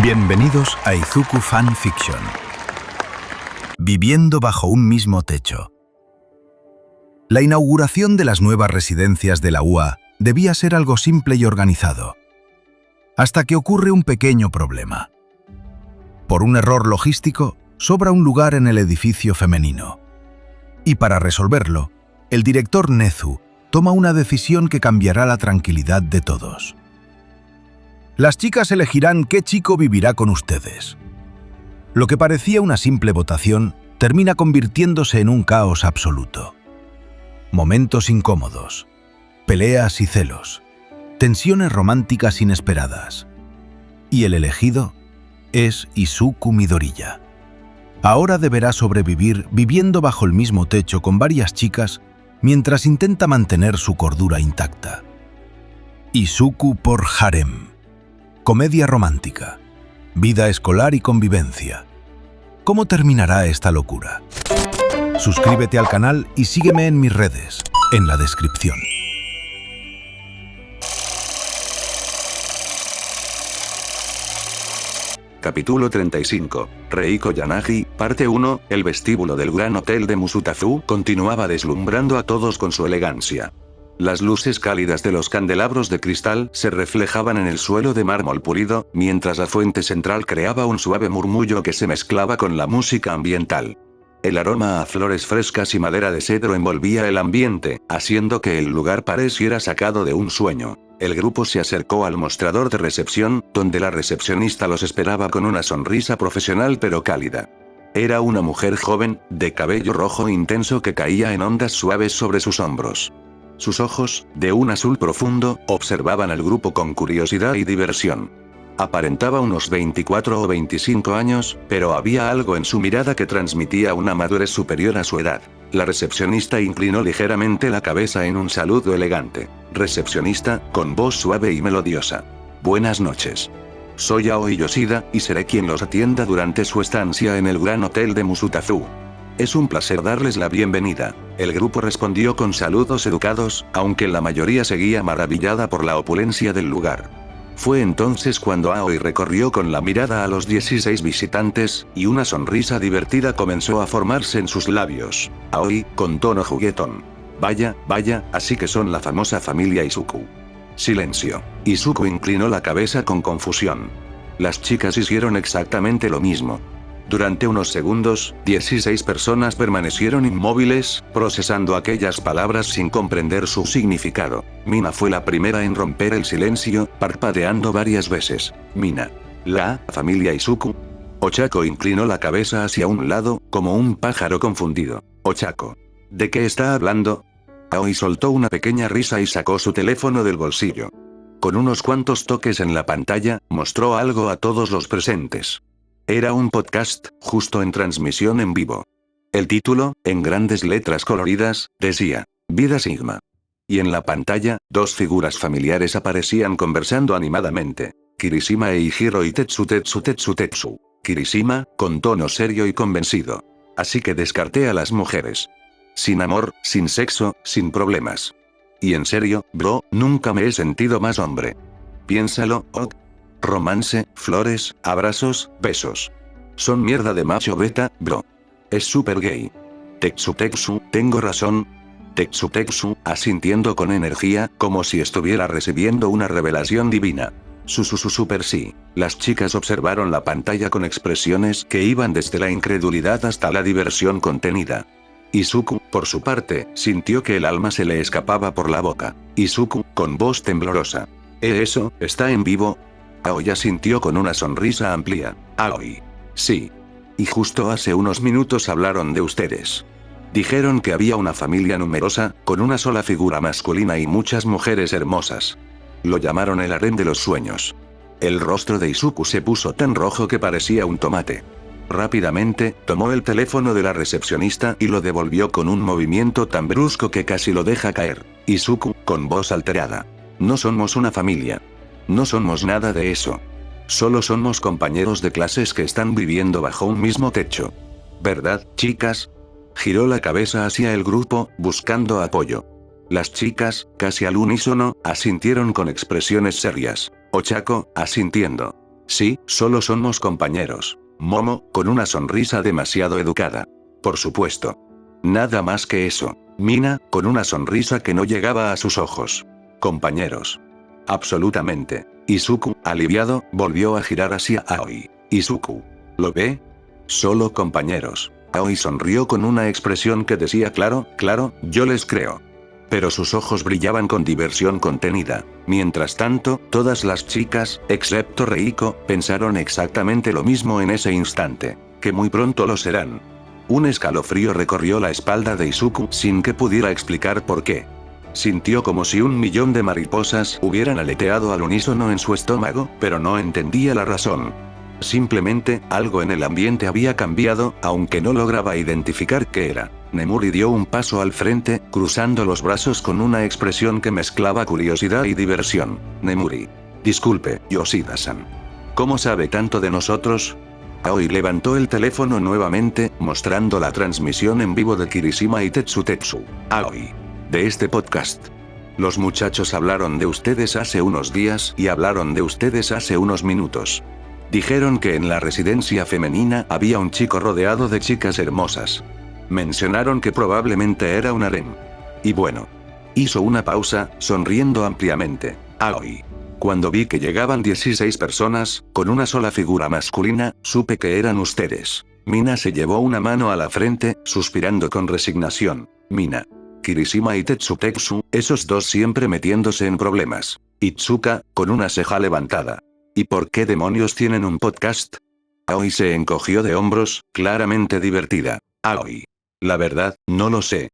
Bienvenidos a Izuku Fan Fiction. Viviendo bajo un mismo techo. La inauguración de las nuevas residencias de la UA debía ser algo simple y organizado, hasta que ocurre un pequeño problema. Por un error logístico, sobra un lugar en el edificio femenino. Y para resolverlo, el director Nezu toma una decisión que cambiará la tranquilidad de todos. Las chicas elegirán qué chico vivirá con ustedes. Lo que parecía una simple votación termina convirtiéndose en un caos absoluto. Momentos incómodos, peleas y celos, tensiones románticas inesperadas. Y el elegido es Izuku Midoriya. Ahora deberá sobrevivir viviendo bajo el mismo techo con varias chicas mientras intenta mantener su cordura intacta. Izuku por Harem. Comedia romántica, vida escolar y convivencia. ¿Cómo terminará esta locura? Suscríbete al canal y sígueme en mis redes, en la descripción. Capítulo 35. Reiko Yanagi, parte 1. El vestíbulo del Gran Hotel de Musutafu continuaba deslumbrando a todos con su elegancia. Las luces cálidas de los candelabros de cristal se reflejaban en el suelo de mármol pulido, mientras la fuente central creaba un suave murmullo que se mezclaba con la música ambiental. El aroma a flores frescas y madera de cedro envolvía el ambiente, haciendo que el lugar pareciera sacado de un sueño. El grupo se acercó al mostrador de recepción, donde la recepcionista los esperaba con una sonrisa profesional pero cálida. Era una mujer joven, de cabello rojo intenso que caía en ondas suaves sobre sus hombros. Sus ojos, de un azul profundo, observaban al grupo con curiosidad y diversión. Aparentaba unos 24 o 25 años, pero había algo en su mirada que transmitía una madurez superior a su edad. La recepcionista inclinó ligeramente la cabeza en un saludo elegante. Recepcionista, con voz suave y melodiosa. Buenas noches. Soy Aoi Yoshida, y seré quien los atienda durante su estancia en el Gran Hotel de Musutafu. Es un placer darles la bienvenida. El grupo respondió con saludos educados, aunque la mayoría seguía maravillada por la opulencia del lugar. Fue entonces cuando Aoi recorrió con la mirada a los 16 visitantes, y una sonrisa divertida comenzó a formarse en sus labios. Aoi, con tono juguetón. Vaya, así que son la famosa familia Izuku. Silencio. Izuku inclinó la cabeza con confusión. Las chicas hicieron exactamente lo mismo. Durante unos segundos, 16 personas permanecieron inmóviles, procesando aquellas palabras sin comprender su significado. Mina fue la primera en romper el silencio, parpadeando varias veces. Mina. ¿La familia Izuku? Ochako inclinó la cabeza hacia un lado, como un pájaro confundido. Ochako. ¿De qué está hablando? Aoi soltó una pequeña risa y sacó su teléfono del bolsillo. Con unos cuantos toques en la pantalla, mostró algo a todos los presentes. Era un podcast, justo en transmisión en vivo. El título, en grandes letras coloridas, decía, Vida Sigma. Y en la pantalla, dos figuras familiares aparecían conversando animadamente. Kirishima e Ihiro y Tetsu. Kirishima, con tono serio y convencido. Así que descarté a las mujeres. Sin amor, sin sexo, sin problemas. Y en serio, bro, nunca me he sentido más hombre. Piénsalo, ok. Romance, flores, abrazos, besos. Son mierda de macho beta, bro. Es super gay. Tetsu, tengo razón. Tetsu, asintiendo con energía, como si estuviera recibiendo una revelación divina. Super sí. Las chicas observaron la pantalla con expresiones que iban desde la incredulidad hasta la diversión contenida. Izuku, por su parte, sintió que el alma se le escapaba por la boca. Izuku, con voz temblorosa. ¿Eso, está en vivo? Aoi asintió con una sonrisa amplia. Aoi. Sí. Y justo hace unos minutos hablaron de ustedes. Dijeron que había una familia numerosa, con una sola figura masculina y muchas mujeres hermosas. Lo llamaron el harén de los sueños. El rostro de Izuku se puso tan rojo que parecía un tomate. Rápidamente, tomó el teléfono de la recepcionista y lo devolvió con un movimiento tan brusco que casi lo deja caer. Izuku, con voz alterada. No somos una familia. No somos nada de eso. Solo somos compañeros de clases que están viviendo bajo un mismo techo. ¿Verdad, chicas? Giró la cabeza hacia el grupo, buscando apoyo. Las chicas, casi al unísono, asintieron con expresiones serias. Ochako, asintiendo. Sí, solo somos compañeros. Momo, con una sonrisa demasiado educada. Por supuesto. Nada más que eso. Mina, con una sonrisa que no llegaba a sus ojos. Compañeros. Absolutamente. Izuku, aliviado, volvió a girar hacia Aoi. Izuku. ¿Lo ve? Solo compañeros. Aoi sonrió con una expresión que decía claro, yo les creo. Pero sus ojos brillaban con diversión contenida. Mientras tanto, todas las chicas, excepto Reiko, pensaron exactamente lo mismo en ese instante. Que muy pronto lo serán. Un escalofrío recorrió la espalda de Izuku sin que pudiera explicar por qué. Sintió como si 1.000.000 de mariposas hubieran aleteado al unísono en su estómago, pero no entendía la razón. Simplemente, algo en el ambiente había cambiado, aunque no lograba identificar qué era. Nemuri dio un paso al frente, cruzando los brazos con una expresión que mezclaba curiosidad y diversión. Nemuri. Disculpe, Yoshida-san. ¿Cómo sabe tanto de nosotros? Aoi levantó el teléfono nuevamente, mostrando la transmisión en vivo de Kirishima y Tetsu. Aoi. De este podcast. Los muchachos hablaron de ustedes hace unos días y hablaron de ustedes hace unos minutos. Dijeron que en la residencia femenina había un chico rodeado de chicas hermosas. Mencionaron que probablemente era un harem. Y bueno. Hizo una pausa, sonriendo ampliamente. Aoi. Cuando vi que llegaban 16 personas, con una sola figura masculina, supe que eran ustedes. Mina se llevó una mano a la frente, suspirando con resignación. Mina. Kirishima y Tetsu, esos dos siempre metiéndose en problemas. Itsuka, con una ceja levantada. ¿Y por qué demonios tienen un podcast? Aoi se encogió de hombros, claramente divertida. Aoi. La verdad, no lo sé.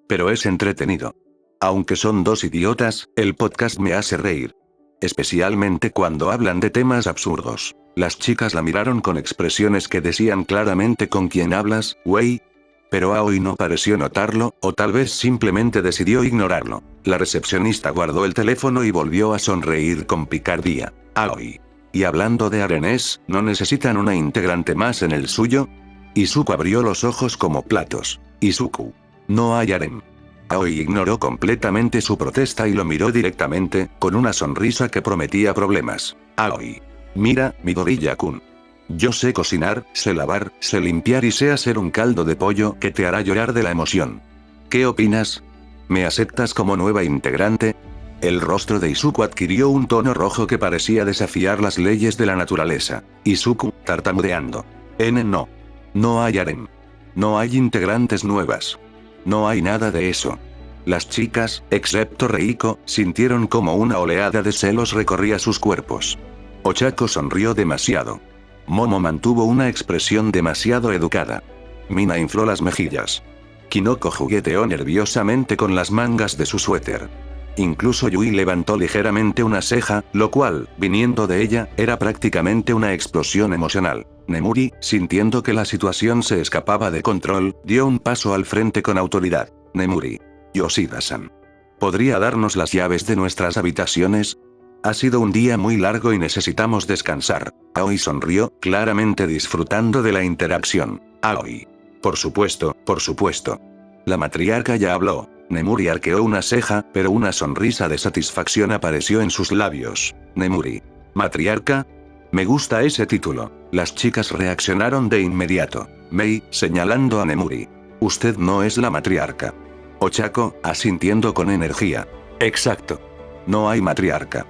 Pero es entretenido. Aunque son dos idiotas, el podcast me hace reír. Especialmente cuando hablan de temas absurdos. Las chicas la miraron con expresiones que decían claramente ¿con quién hablas, güey? Pero Aoi no pareció notarlo, o tal vez simplemente decidió ignorarlo. La recepcionista guardó el teléfono y volvió a sonreír con picardía. Aoi. Y hablando de arenes, ¿no necesitan una integrante más en el suyo? Izuku abrió los ojos como platos. Izuku. No hay harem. Aoi ignoró completamente su protesta y lo miró directamente, con una sonrisa que prometía problemas. Aoi. Mira, Midoriya-kun. Yo sé cocinar, sé lavar, sé limpiar y sé hacer un caldo de pollo que te hará llorar de la emoción. ¿Qué opinas? ¿Me aceptas como nueva integrante? El rostro de Izuku adquirió un tono rojo que parecía desafiar las leyes de la naturaleza. Izuku, tartamudeando. No. No hay harem. No hay integrantes nuevas. No hay nada de eso. Las chicas, excepto Reiko, sintieron como una oleada de celos recorría sus cuerpos. Ochako sonrió demasiado. Momo mantuvo una expresión demasiado educada. Mina infló las mejillas. Kinoko jugueteó nerviosamente con las mangas de su suéter. Incluso Yui levantó ligeramente una ceja, lo cual, viniendo de ella, era prácticamente una explosión emocional. Nemuri, sintiendo que la situación se escapaba de control, dio un paso al frente con autoridad. Nemuri. Yoshida-san. ¿Podría darnos las llaves de nuestras habitaciones? Ha sido un día muy largo y necesitamos descansar. Aoi sonrió, claramente disfrutando de la interacción. Aoi. Por supuesto, por supuesto. La matriarca ya habló. Nemuri arqueó una ceja, pero una sonrisa de satisfacción apareció en sus labios. Nemuri. ¿Matriarca? Me gusta ese título. Las chicas reaccionaron de inmediato. Mei, señalando a Nemuri. Usted no es la matriarca. Ochako, asintiendo con energía. Exacto. No hay matriarca.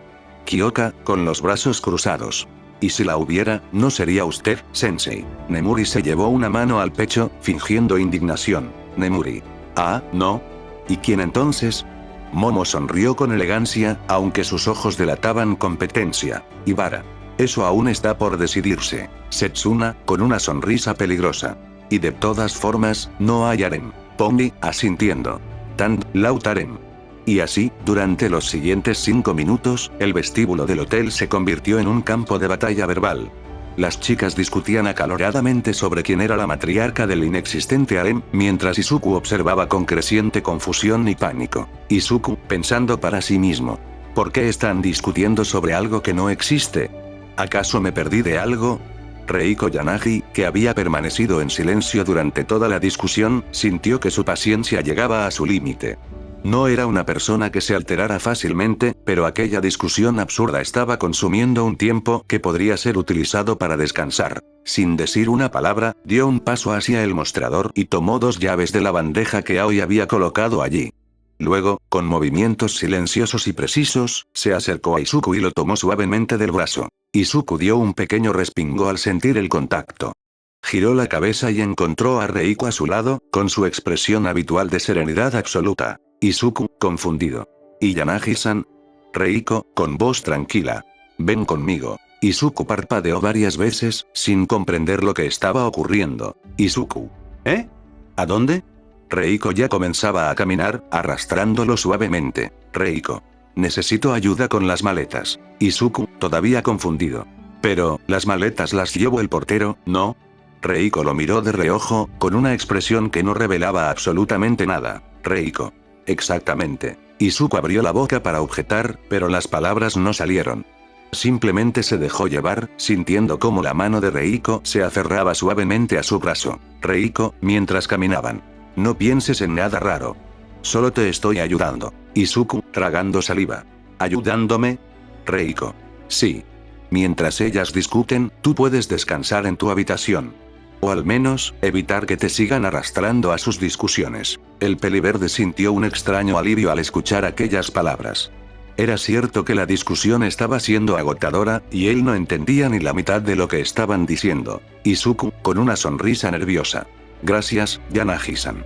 Kyoka, con los brazos cruzados. Y si la hubiera, no sería usted, sensei. Nemuri se llevó una mano al pecho, fingiendo indignación. Nemuri. Ah, ¿no? ¿Y quién entonces? Momo sonrió con elegancia, aunque sus ojos delataban competencia. Ibara. Eso aún está por decidirse. Setsuna, con una sonrisa peligrosa. Y de todas formas, no hay harem. Pomni, asintiendo. Tant, laut harem. Y así, durante los siguientes 5 minutos, el vestíbulo del hotel se convirtió en un campo de batalla verbal. Las chicas discutían acaloradamente sobre quién era la matriarca del inexistente harem, mientras Izuku observaba con creciente confusión y pánico. Izuku, pensando para sí mismo. ¿Por qué están discutiendo sobre algo que no existe? ¿Acaso me perdí de algo? Reiko Yanagi, que había permanecido en silencio durante toda la discusión, sintió que su paciencia llegaba a su límite. No era una persona que se alterara fácilmente, pero aquella discusión absurda estaba consumiendo un tiempo que podría ser utilizado para descansar. Sin decir una palabra, dio un paso hacia el mostrador y tomó 2 llaves de la bandeja que Aoi había colocado allí. Luego, con movimientos silenciosos y precisos, se acercó a Izuku y lo tomó suavemente del brazo. Izuku dio un pequeño respingo al sentir el contacto. Giró la cabeza y encontró a Reiko a su lado, con su expresión habitual de serenidad absoluta. Izuku, confundido. ¿Y Yanagi-san? Reiko, con voz tranquila. Ven conmigo. Izuku parpadeó varias veces, sin comprender lo que estaba ocurriendo. Izuku. ¿Eh? ¿A dónde? Reiko ya comenzaba a caminar, arrastrándolo suavemente. Reiko. Necesito ayuda con las maletas. Izuku, todavía confundido. Pero, ¿las maletas las llevó el portero, no? Reiko lo miró de reojo, con una expresión que no revelaba absolutamente nada. Reiko. Exactamente. Izuku abrió la boca para objetar, pero las palabras no salieron. Simplemente se dejó llevar, sintiendo cómo la mano de Reiko se aferraba suavemente a su brazo. Reiko, mientras caminaban. No pienses en nada raro. Solo te estoy ayudando. Izuku, tragando saliva. ¿Ayudándome? Reiko. Sí. Mientras ellas discuten, tú puedes descansar en tu habitación. O al menos, evitar que te sigan arrastrando a sus discusiones. El peliverde sintió un extraño alivio al escuchar aquellas palabras. Era cierto que la discusión estaba siendo agotadora, y él no entendía ni la mitad de lo que estaban diciendo. Izuku, con una sonrisa nerviosa. Gracias, Yanagi-san.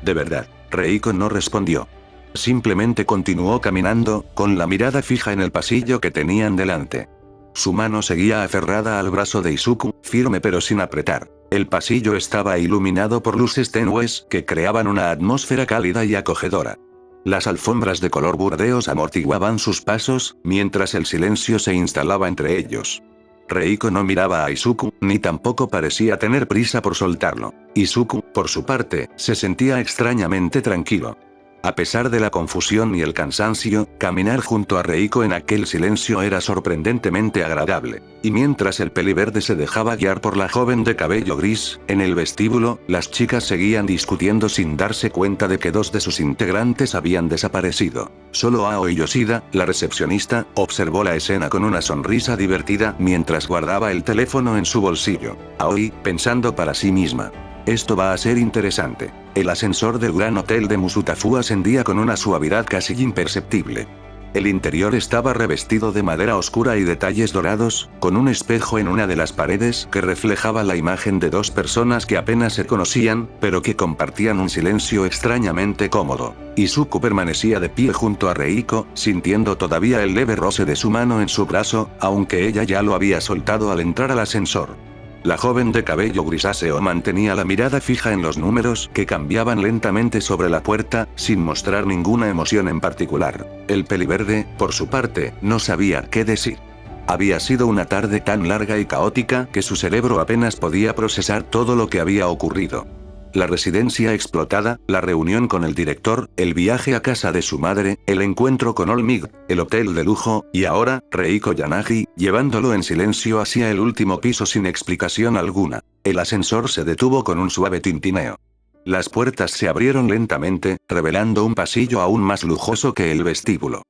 De verdad, Reiko no respondió. Simplemente continuó caminando, con la mirada fija en el pasillo que tenían delante. Su mano seguía aferrada al brazo de Izuku, firme pero sin apretar. El pasillo estaba iluminado por luces tenues que creaban una atmósfera cálida y acogedora. Las alfombras de color burdeos amortiguaban sus pasos, mientras el silencio se instalaba entre ellos. Reiko no miraba a Izuku, ni tampoco parecía tener prisa por soltarlo. Izuku, por su parte, se sentía extrañamente tranquilo. A pesar de la confusión y el cansancio, caminar junto a Reiko en aquel silencio era sorprendentemente agradable. Y mientras el peliverde se dejaba guiar por la joven de cabello gris, en el vestíbulo, las chicas seguían discutiendo sin darse cuenta de que 2 de sus integrantes habían desaparecido. Solo Aoi Yoshida, la recepcionista, observó la escena con una sonrisa divertida mientras guardaba el teléfono en su bolsillo. Aoi, pensando para sí misma. Esto va a ser interesante. El ascensor del Gran Hotel de Musutafu ascendía con una suavidad casi imperceptible. El interior estaba revestido de madera oscura y detalles dorados, con un espejo en una de las paredes que reflejaba la imagen de 2 personas que apenas se conocían, pero que compartían un silencio extrañamente cómodo. Izuku permanecía de pie junto a Reiko, sintiendo todavía el leve roce de su mano en su brazo, aunque ella ya lo había soltado al entrar al ascensor. La joven de cabello grisáceo mantenía la mirada fija en los números que cambiaban lentamente sobre la puerta, sin mostrar ninguna emoción en particular. El peliverde, por su parte, no sabía qué decir. Había sido una tarde tan larga y caótica que su cerebro apenas podía procesar todo lo que había ocurrido. La residencia explotada, la reunión con el director, el viaje a casa de su madre, el encuentro con Olmig, el hotel de lujo, y ahora, Reiko Yanagi, llevándolo en silencio hacia el último piso sin explicación alguna. El ascensor se detuvo con un suave tintineo. Las puertas se abrieron lentamente, revelando un pasillo aún más lujoso que el vestíbulo.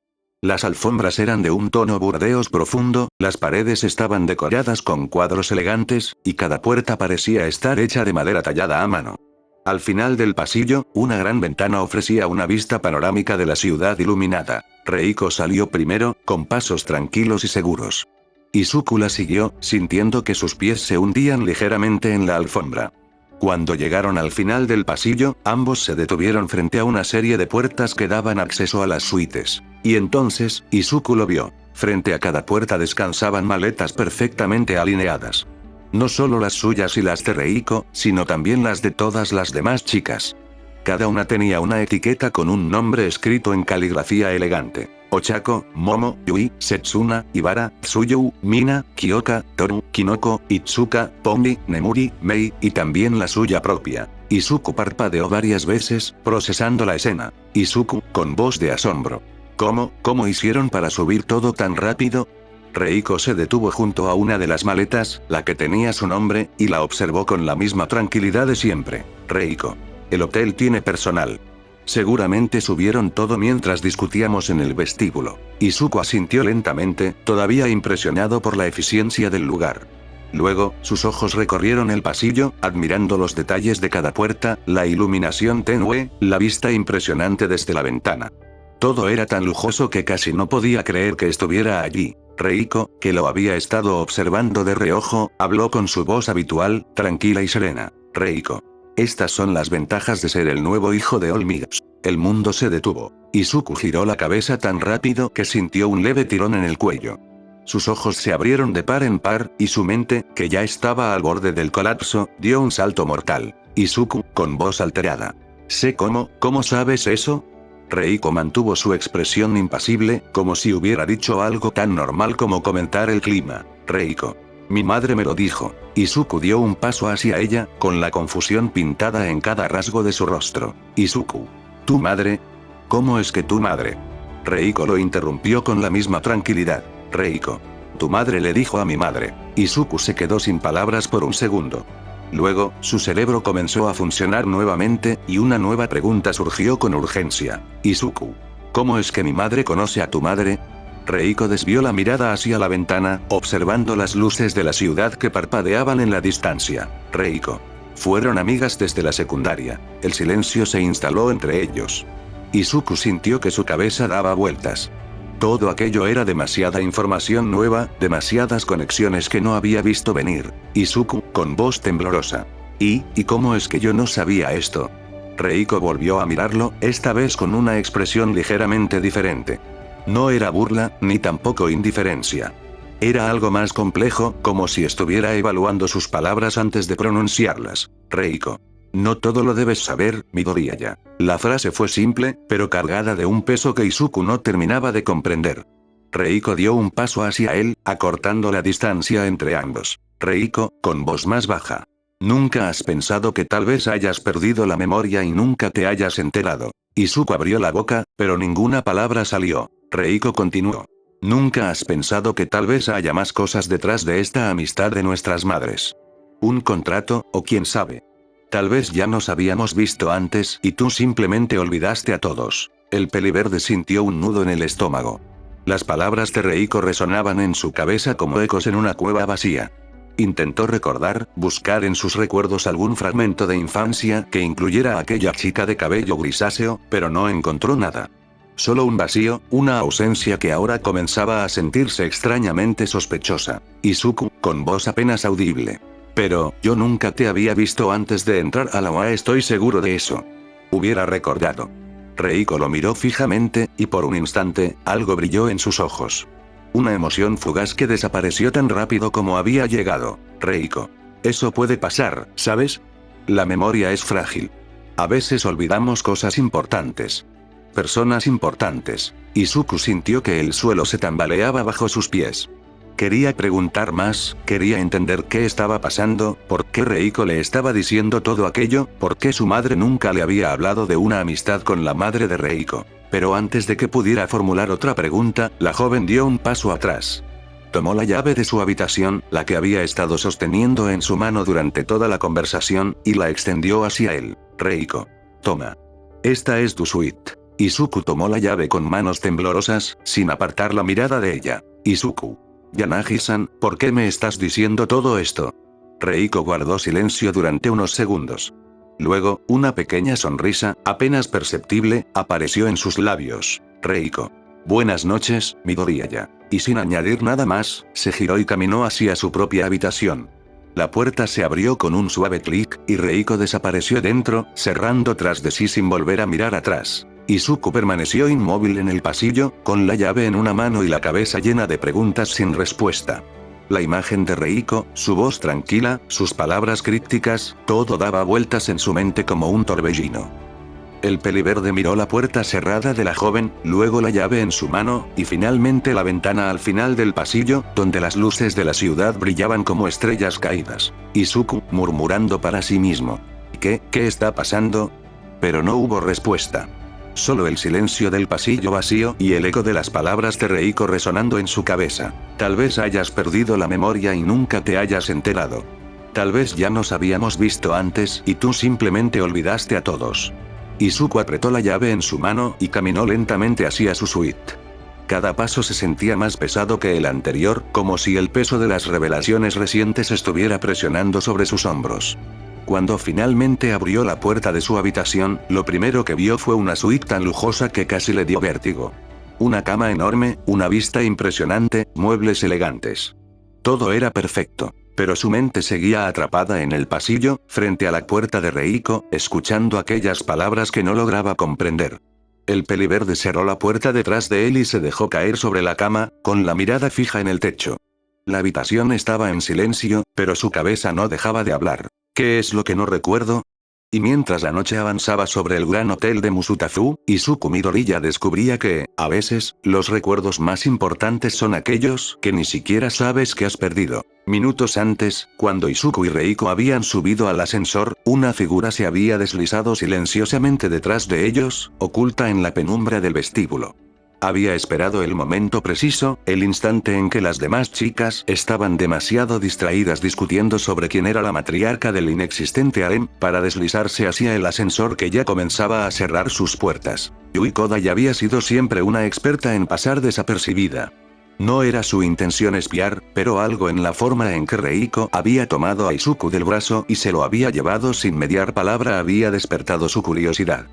Las alfombras eran de un tono burdeos profundo, las paredes estaban decoradas con cuadros elegantes, y cada puerta parecía estar hecha de madera tallada a mano. Al final del pasillo, una gran ventana ofrecía una vista panorámica de la ciudad iluminada. Reiko salió primero, con pasos tranquilos y seguros. Izuku la siguió, sintiendo que sus pies se hundían ligeramente en la alfombra. Cuando llegaron al final del pasillo, ambos se detuvieron frente a una serie de puertas que daban acceso a las suites. Y entonces, Izuku lo vio. Frente a cada puerta descansaban maletas perfectamente alineadas. No solo las suyas y las de Reiko, sino también las de todas las demás chicas. Cada una tenía una etiqueta con un nombre escrito en caligrafía elegante. Ochako, Momo, Yui, Setsuna, Ibara, Tsuyou, Mina, Kyoka, Toru, Kinoko, Itsuka, Pomi, Nemuri, Mei, y también la suya propia. Izuku parpadeó varias veces, procesando la escena. Izuku, con voz de asombro. ¿Cómo hicieron para subir todo tan rápido? Reiko se detuvo junto a una de las maletas, la que tenía su nombre, y la observó con la misma tranquilidad de siempre. Reiko. El hotel tiene personal. Seguramente subieron todo mientras discutíamos en el vestíbulo. Izuku asintió lentamente, todavía impresionado por la eficiencia del lugar. Luego, sus ojos recorrieron el pasillo, admirando los detalles de cada puerta, la iluminación tenue, la vista impresionante desde la ventana. Todo era tan lujoso que casi no podía creer que estuviera allí. Reiko, que lo había estado observando de reojo, habló con su voz habitual, tranquila y serena. Reiko. Estas son las ventajas de ser el nuevo hijo de Olmigos. El mundo se detuvo. Izuku giró la cabeza tan rápido que sintió un leve tirón en el cuello. Sus ojos se abrieron de par en par, y su mente, que ya estaba al borde del colapso, dio un salto mortal. Izuku, con voz alterada. Sé ¿cómo sabes eso? Reiko mantuvo su expresión impasible, como si hubiera dicho algo tan normal como comentar el clima. Reiko. Mi madre me lo dijo. Izuku dio un paso hacia ella, con la confusión pintada en cada rasgo de su rostro. Izuku. ¿Tu madre? ¿Cómo es que tu madre? Reiko lo interrumpió con la misma tranquilidad. Reiko. Tu madre le dijo a mi madre. Izuku se quedó sin palabras por un segundo. Luego, su cerebro comenzó a funcionar nuevamente, y una nueva pregunta surgió con urgencia. Izuku. ¿Cómo es que mi madre conoce a tu madre? Reiko desvió la mirada hacia la ventana, observando las luces de la ciudad que parpadeaban en la distancia. Reiko. Fueron amigas desde la secundaria. El silencio se instaló entre ellos. Izuku sintió que su cabeza daba vueltas. Todo aquello era demasiada información nueva, demasiadas conexiones que no había visto venir. Izuku, con voz temblorosa. ¿Y cómo es que yo no sabía esto? Reiko volvió a mirarlo, esta vez con una expresión ligeramente diferente. No era burla, ni tampoco indiferencia. Era algo más complejo, como si estuviera evaluando sus palabras antes de pronunciarlas. Reiko. No todo lo debes saber, Midoriyaya. La frase fue simple, pero cargada de un peso que Izuku no terminaba de comprender. Reiko dio un paso hacia él, acortando la distancia entre ambos. Reiko, con voz más baja. ¿Nunca has pensado que tal vez hayas perdido la memoria y nunca te hayas enterado? Izuku abrió la boca, pero ninguna palabra salió. Reiko continuó. ¿Nunca has pensado que tal vez haya más cosas detrás de esta amistad de nuestras madres? ¿Un contrato, o quién sabe? Tal vez ya nos habíamos visto antes y tú simplemente olvidaste a todos. El peliverde sintió un nudo en el estómago. Las palabras de Reiko resonaban en su cabeza como ecos en una cueva vacía. Intentó recordar, buscar en sus recuerdos algún fragmento de infancia que incluyera a aquella chica de cabello grisáceo, pero no encontró nada. Solo un vacío, una ausencia que ahora comenzaba a sentirse extrañamente sospechosa. Izuku, con voz apenas audible. Pero, yo nunca te había visto antes de entrar a la UA, estoy seguro de eso. Hubiera recordado. Reiko lo miró fijamente, y por un instante, algo brilló en sus ojos. Una emoción fugaz que desapareció tan rápido como había llegado. Reiko. Eso puede pasar, ¿sabes? La memoria es frágil. A veces olvidamos cosas importantes. Personas importantes. Izuku sintió que el suelo se tambaleaba bajo sus pies. Quería preguntar más, quería entender qué estaba pasando, por qué Reiko le estaba diciendo todo aquello, por qué su madre nunca le había hablado de una amistad con la madre de Reiko. Pero antes de que pudiera formular otra pregunta, la joven dio un paso atrás. Tomó la llave de su habitación, la que había estado sosteniendo en su mano durante toda la conversación, y la extendió hacia él. Reiko. Toma. Esta es tu suite. Izuku tomó la llave con manos temblorosas, sin apartar la mirada de ella. Izuku. Yanagi-san, ¿por qué me estás diciendo todo esto? Reiko guardó silencio durante unos segundos. Luego, una pequeña sonrisa, apenas perceptible, apareció en sus labios. Reiko. Buenas noches, Midoriyaya. Y sin añadir nada más, se giró y caminó hacia su propia habitación. La puerta se abrió con un suave clic, y Reiko desapareció dentro, cerrando tras de sí sin volver a mirar atrás. Izuku permaneció inmóvil en el pasillo, con la llave en una mano y la cabeza llena de preguntas sin respuesta. La imagen de Reiko, su voz tranquila, sus palabras crípticas, todo daba vueltas en su mente como un torbellino. El peliverde miró la puerta cerrada de la joven, luego la llave en su mano, y finalmente la ventana al final del pasillo, donde las luces de la ciudad brillaban como estrellas caídas. Izuku, murmurando para sí mismo. ¿Qué está pasando? Pero no hubo respuesta. Solo el silencio del pasillo vacío y el eco de las palabras de Reiko resonando en su cabeza. Tal vez hayas perdido la memoria y nunca te hayas enterado. Tal vez ya nos habíamos visto antes y tú simplemente olvidaste a todos. Izuku apretó la llave en su mano y caminó lentamente hacia su suite. Cada paso se sentía más pesado que el anterior, como si el peso de las revelaciones recientes estuviera presionando sobre sus hombros. Cuando finalmente abrió la puerta de su habitación, lo primero que vio fue una suite tan lujosa que casi le dio vértigo. Una cama enorme, una vista impresionante, muebles elegantes. Todo era perfecto, pero su mente seguía atrapada en el pasillo, frente a la puerta de Reiko, escuchando aquellas palabras que no lograba comprender. El peliverde cerró la puerta detrás de él y se dejó caer sobre la cama, con la mirada fija en el techo. La habitación estaba en silencio, pero su cabeza no dejaba de hablar. ¿Qué es lo que no recuerdo? Y mientras la noche avanzaba sobre el gran hotel de Musutafu, Izuku Midoriya descubría que, a veces, los recuerdos más importantes son aquellos que ni siquiera sabes que has perdido. Minutos antes, cuando Izuku y Reiko habían subido al ascensor, una figura se había deslizado silenciosamente detrás de ellos, oculta en la penumbra del vestíbulo. Había esperado el momento preciso, el instante en que las demás chicas estaban demasiado distraídas discutiendo sobre quién era la matriarca del inexistente harem, para deslizarse hacia el ascensor que ya comenzaba a cerrar sus puertas. Yui Kodai había sido siempre una experta en pasar desapercibida. No era su intención espiar, pero algo en la forma en que Reiko había tomado a Izuku del brazo y se lo había llevado sin mediar palabra había despertado su curiosidad.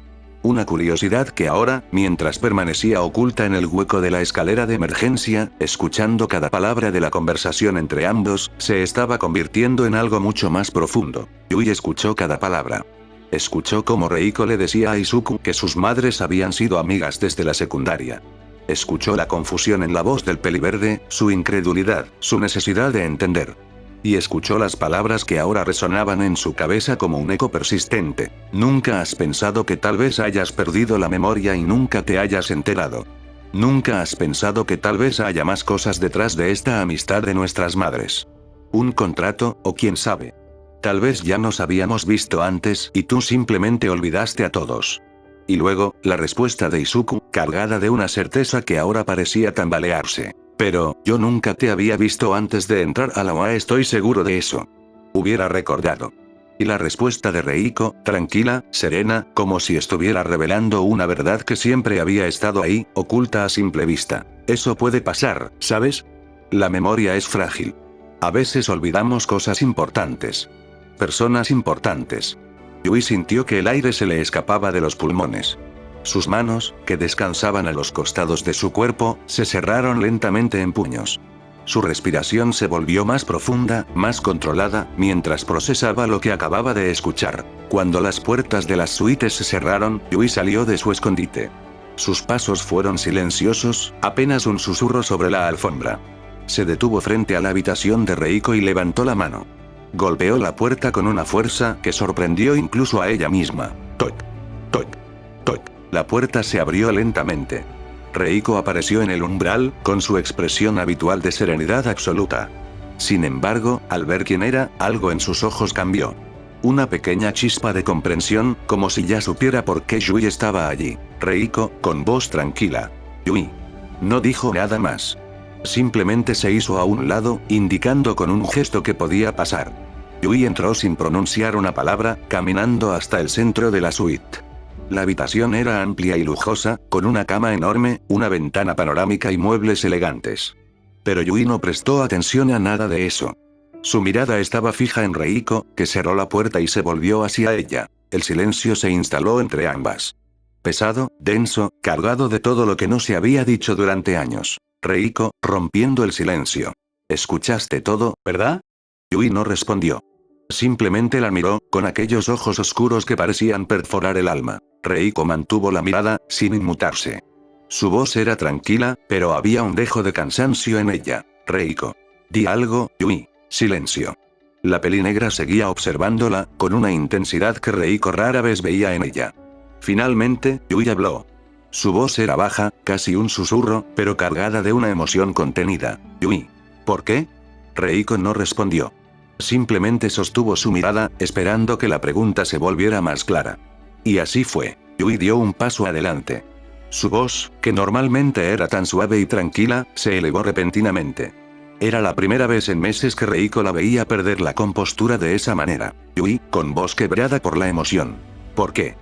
Una curiosidad que ahora, mientras permanecía oculta en el hueco de la escalera de emergencia, escuchando cada palabra de la conversación entre ambos, se estaba convirtiendo en algo mucho más profundo. Yui escuchó cada palabra. Escuchó cómo Reiko le decía a Izuku que sus madres habían sido amigas desde la secundaria. Escuchó la confusión en la voz del peliverde, su incredulidad, su necesidad de entender. Y escuchó las palabras que ahora resonaban en su cabeza como un eco persistente. Nunca has pensado que tal vez hayas perdido la memoria y nunca te hayas enterado. Nunca has pensado que tal vez haya más cosas detrás de esta amistad de nuestras madres. Un contrato, o quién sabe. Tal vez ya nos habíamos visto antes y tú simplemente olvidaste a todos. Y luego, la respuesta de Izuku, cargada de una certeza que ahora parecía tambalearse. Pero, yo nunca te había visto antes de entrar a la UA, estoy seguro de eso. Hubiera recordado. Y la respuesta de Reiko, tranquila, serena, como si estuviera revelando una verdad que siempre había estado ahí, oculta a simple vista. Eso puede pasar, ¿sabes? La memoria es frágil. A veces olvidamos cosas importantes. Personas importantes. Yui sintió que el aire se le escapaba de los pulmones. Sus manos, que descansaban a los costados de su cuerpo, se cerraron lentamente en puños. Su respiración se volvió más profunda, más controlada, mientras procesaba lo que acababa de escuchar. Cuando las puertas de las suites se cerraron, Yui salió de su escondite. Sus pasos fueron silenciosos, apenas un susurro sobre la alfombra. Se detuvo frente a la habitación de Reiko y levantó la mano. Golpeó la puerta con una fuerza que sorprendió incluso a ella misma. Toc, toc, toc. La puerta se abrió lentamente. Reiko apareció en el umbral, con su expresión habitual de serenidad absoluta. Sin embargo, al ver quién era, algo en sus ojos cambió. Una pequeña chispa de comprensión, como si ya supiera por qué Yui estaba allí. Reiko, con voz tranquila. Yui. No dijo nada más. Simplemente se hizo a un lado, indicando con un gesto que podía pasar. Yui entró sin pronunciar una palabra, caminando hasta el centro de la suite. La habitación era amplia y lujosa, con una cama enorme, una ventana panorámica y muebles elegantes. Pero Yui no prestó atención a nada de eso. Su mirada estaba fija en Reiko, que cerró la puerta y se volvió hacia ella. El silencio se instaló entre ambas. Pesado, denso, cargado de todo lo que no se había dicho durante años. Reiko, rompiendo el silencio. ¿Escuchaste todo, verdad? Yui no respondió. Simplemente la miró, con aquellos ojos oscuros que parecían perforar el alma. Reiko mantuvo la mirada, sin inmutarse. Su voz era tranquila, pero había un dejo de cansancio en ella. Reiko. Di algo, Yui. Silencio. La pelinegra seguía observándola, con una intensidad que Reiko rara vez veía en ella. Finalmente, Yui habló. Su voz era baja, casi un susurro, pero cargada de una emoción contenida. Yui. ¿Por qué? Reiko no respondió. Simplemente sostuvo su mirada, esperando que la pregunta se volviera más clara. Y así fue. Yui dio un paso adelante. Su voz, que normalmente era tan suave y tranquila, se elevó repentinamente. Era la primera vez en meses que Reiko la veía perder la compostura de esa manera. Yui, con voz quebrada por la emoción. ¿Por qué?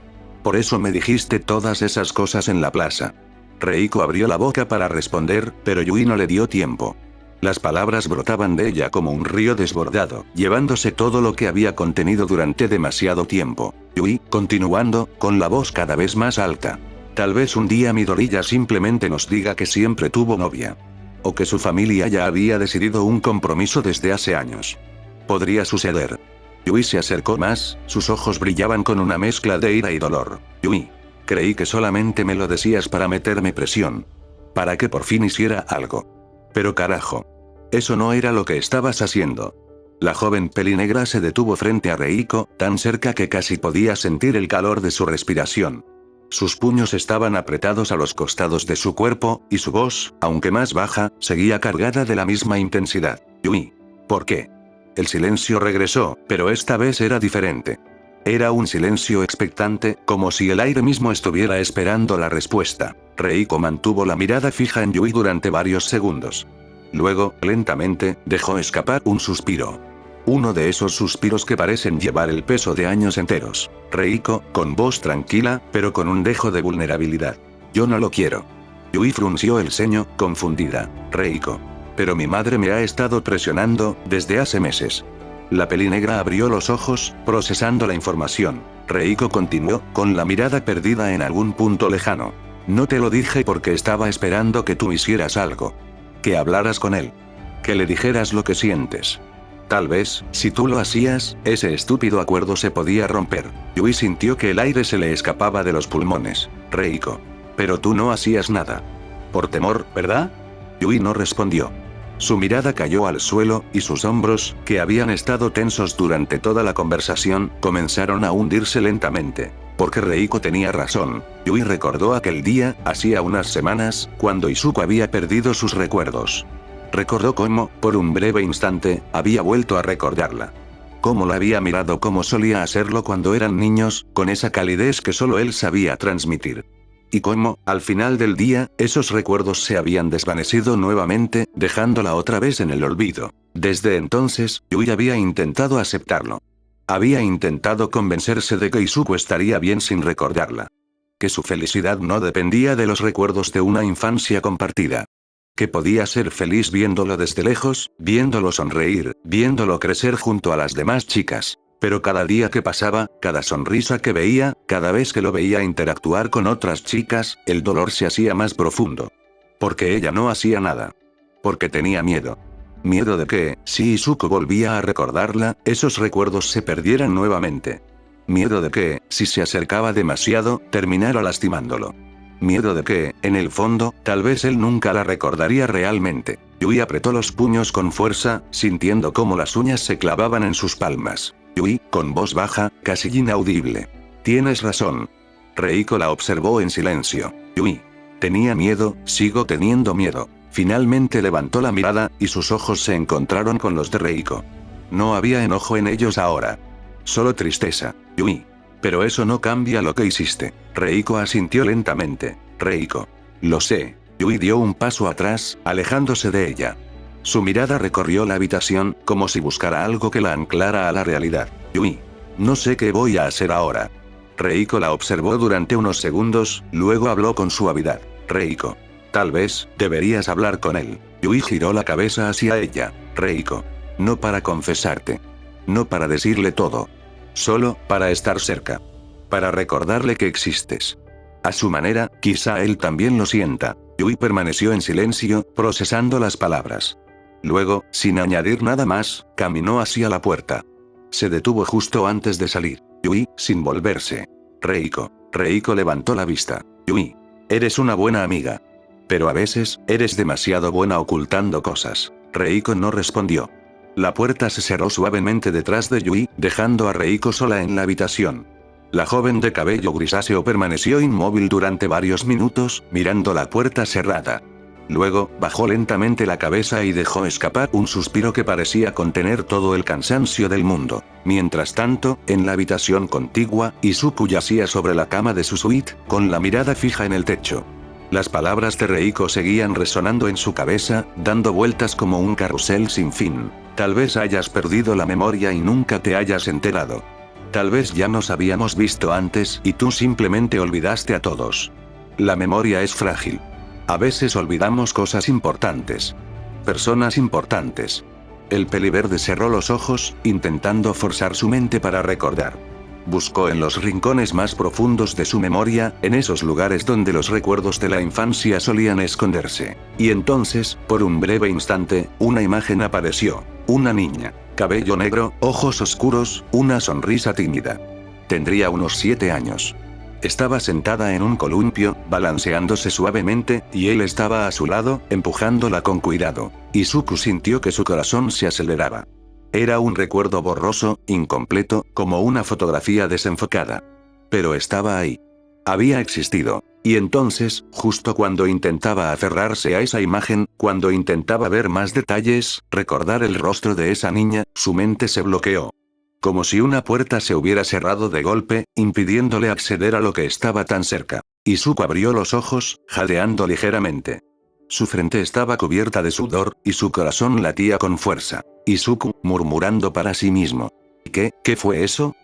Por eso me dijiste todas esas cosas en la plaza. Reiko abrió la boca para responder, pero Yui no le dio tiempo. Las palabras brotaban de ella como un río desbordado, llevándose todo lo que había contenido durante demasiado tiempo. Yui, continuando, con la voz cada vez más alta. Tal vez un día Midoriya simplemente nos diga que siempre tuvo novia. O que su familia ya había decidido un compromiso desde hace años. Podría suceder. Yui se acercó más, sus ojos brillaban con una mezcla de ira y dolor. Yui, creí que solamente me lo decías para meterme presión. Para que por fin hiciera algo. Pero carajo. Eso no era lo que estabas haciendo. La joven pelinegra se detuvo frente a Reiko, tan cerca que casi podía sentir el calor de su respiración. Sus puños estaban apretados a los costados de su cuerpo, y su voz, aunque más baja, seguía cargada de la misma intensidad. Yui. ¿Por qué? El silencio regresó, pero esta vez era diferente. Era un silencio expectante, como si el aire mismo estuviera esperando la respuesta. Reiko mantuvo la mirada fija en Yui durante varios segundos. Luego, lentamente, dejó escapar un suspiro. Uno de esos suspiros que parecen llevar el peso de años enteros. Reiko, con voz tranquila, pero con un dejo de vulnerabilidad. Yo no lo quiero. Yui frunció el ceño, confundida. Reiko. Pero mi madre me ha estado presionando, desde hace meses. La pelinegra abrió los ojos, procesando la información. Reiko continuó, con la mirada perdida en algún punto lejano. No te lo dije porque estaba esperando que tú hicieras algo. Que hablaras con él. Que le dijeras lo que sientes. Tal vez, si tú lo hacías, ese estúpido acuerdo se podía romper. Yui sintió que el aire se le escapaba de los pulmones. Reiko. Pero tú no hacías nada. Por temor, ¿verdad? Yui no respondió. Su mirada cayó al suelo, y sus hombros, que habían estado tensos durante toda la conversación, comenzaron a hundirse lentamente. Porque Reiko tenía razón. Yui recordó aquel día, hacía unas semanas, cuando Izuku había perdido sus recuerdos. Recordó cómo, por un breve instante, había vuelto a recordarla. Cómo la había mirado como solía hacerlo cuando eran niños, con esa calidez que solo él sabía transmitir. Y cómo, al final del día, esos recuerdos se habían desvanecido nuevamente, dejándola otra vez en el olvido. Desde entonces, Yui había intentado aceptarlo. Había intentado convencerse de que Izuku estaría bien sin recordarla. Que su felicidad no dependía de los recuerdos de una infancia compartida. Que podía ser feliz viéndolo desde lejos, viéndolo sonreír, viéndolo crecer junto a las demás chicas. Pero cada día que pasaba, cada sonrisa que veía, cada vez que lo veía interactuar con otras chicas, el dolor se hacía más profundo. Porque ella no hacía nada. Porque tenía miedo. Miedo de que, si Izuku volvía a recordarla, esos recuerdos se perdieran nuevamente. Miedo de que, si se acercaba demasiado, terminara lastimándolo. Miedo de que, en el fondo, tal vez él nunca la recordaría realmente. Yui apretó los puños con fuerza, sintiendo cómo las uñas se clavaban en sus palmas. Yui, con voz baja, casi inaudible. Tienes razón. Reiko la observó en silencio. Yui. Tenía miedo, sigo teniendo miedo. Finalmente levantó la mirada, y sus ojos se encontraron con los de Reiko. No había enojo en ellos ahora. Solo tristeza. Yui. Pero eso no cambia lo que hiciste. Reiko asintió lentamente. Reiko. Lo sé. Yui dio un paso atrás, alejándose de ella. Su mirada recorrió la habitación, como si buscara algo que la anclara a la realidad. Yui. No sé qué voy a hacer ahora. Reiko la observó durante unos segundos, luego habló con suavidad. Reiko. Tal vez, deberías hablar con él. Yui giró la cabeza hacia ella. Reiko. No para confesarte. No para decirle todo. Solo, para estar cerca. Para recordarle que existes. A su manera, quizá él también lo sienta. Yui permaneció en silencio, procesando las palabras. Luego, sin añadir nada más, caminó hacia la puerta. Se detuvo justo antes de salir. Yui, sin volverse. Reiko. Reiko levantó la vista. Yui. Eres una buena amiga. Pero a veces, eres demasiado buena ocultando cosas. Reiko no respondió. La puerta se cerró suavemente detrás de Yui, dejando a Reiko sola en la habitación. La joven de cabello grisáceo permaneció inmóvil durante varios minutos, mirando la puerta cerrada. Luego, bajó lentamente la cabeza y dejó escapar un suspiro que parecía contener todo el cansancio del mundo. Mientras tanto, en la habitación contigua, Izuku yacía sobre la cama de su suite, con la mirada fija en el techo. Las palabras de Reiko seguían resonando en su cabeza, dando vueltas como un carrusel sin fin. Tal vez hayas perdido la memoria y nunca te hayas enterado. Tal vez ya nos habíamos visto antes y tú simplemente olvidaste a todos. La memoria es frágil. A veces olvidamos cosas importantes. Personas importantes. El peliverde cerró los ojos, intentando forzar su mente para recordar. Buscó en los rincones más profundos de su memoria, en esos lugares donde los recuerdos de la infancia solían esconderse. Y entonces, por un breve instante, una imagen apareció. Una niña. Cabello negro, ojos oscuros, una sonrisa tímida. Tendría unos 7 años. Estaba sentada en un columpio, balanceándose suavemente, y él estaba a su lado, empujándola con cuidado. Izuku sintió que su corazón se aceleraba. Era un recuerdo borroso, incompleto, como una fotografía desenfocada. Pero estaba ahí. Había existido. Y entonces, justo cuando intentaba aferrarse a esa imagen, cuando intentaba ver más detalles, recordar el rostro de esa niña, su mente se bloqueó. Como si una puerta se hubiera cerrado de golpe, impidiéndole acceder a lo que estaba tan cerca. Izuku abrió los ojos, jadeando ligeramente. Su frente estaba cubierta de sudor, y su corazón latía con fuerza. Izuku, murmurando para sí mismo. ¿Qué fue eso?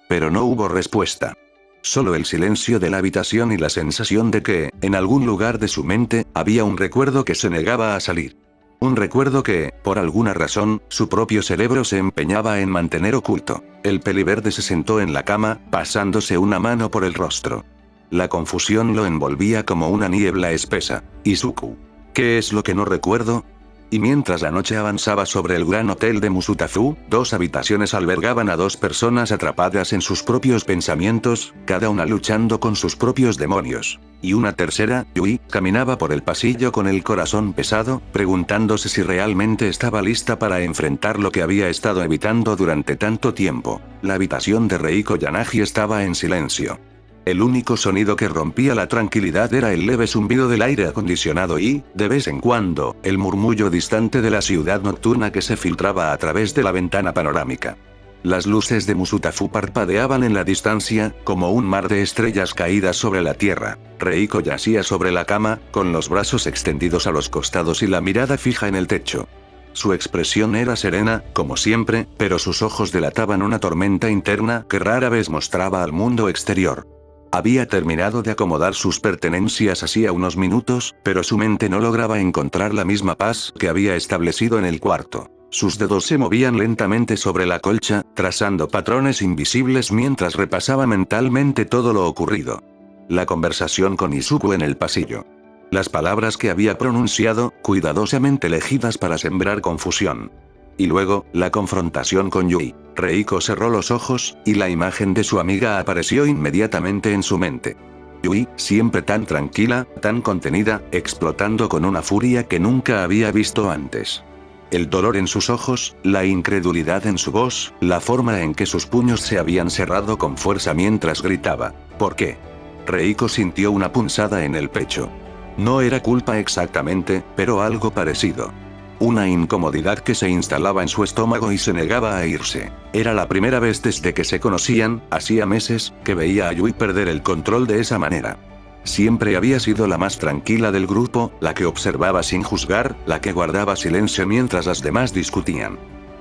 Pero no hubo respuesta. Solo el silencio de la habitación y la sensación de que, en algún lugar de su mente, había un recuerdo que se negaba a salir. Un recuerdo que, por alguna razón, su propio cerebro se empeñaba en mantener oculto. El peliverde se sentó en la cama, pasándose una mano por el rostro. La confusión lo envolvía como una niebla espesa. Izuku. ¿Qué es lo que no recuerdo? Y mientras la noche avanzaba sobre el gran hotel de Musutafu, 2 habitaciones albergaban a 2 personas atrapadas en sus propios pensamientos, cada una luchando con sus propios demonios. Y una tercera, Yui, caminaba por el pasillo con el corazón pesado, preguntándose si realmente estaba lista para enfrentar lo que había estado evitando durante tanto tiempo. La habitación de Reiko Yanagi estaba en silencio. El único sonido que rompía la tranquilidad era el leve zumbido del aire acondicionado y, de vez en cuando, el murmullo distante de la ciudad nocturna que se filtraba a través de la ventana panorámica. Las luces de Musutafu parpadeaban en la distancia, como un mar de estrellas caídas sobre la tierra. Reiko yacía sobre la cama, con los brazos extendidos a los costados y la mirada fija en el techo. Su expresión era serena, como siempre, pero sus ojos delataban una tormenta interna que rara vez mostraba al mundo exterior. Había terminado de acomodar sus pertenencias hacía unos minutos, pero su mente no lograba encontrar la misma paz que había establecido en el cuarto. Sus dedos se movían lentamente sobre la colcha, trazando patrones invisibles mientras repasaba mentalmente todo lo ocurrido. La conversación con Izuku en el pasillo. Las palabras que había pronunciado, cuidadosamente elegidas para sembrar confusión. Y luego, la confrontación con Yui. Reiko cerró los ojos, y la imagen de su amiga apareció inmediatamente en su mente. Yui, siempre tan tranquila, tan contenida, explotando con una furia que nunca había visto antes. El dolor en sus ojos, la incredulidad en su voz, la forma en que sus puños se habían cerrado con fuerza mientras gritaba. ¿Por qué? Reiko sintió una punzada en el pecho. No era culpa exactamente, pero algo parecido. Una incomodidad que se instalaba en su estómago y se negaba a irse. Era la primera vez desde que se conocían, hacía meses, que veía a Yui perder el control de esa manera. Siempre había sido la más tranquila del grupo, la que observaba sin juzgar, la que guardaba silencio mientras las demás discutían.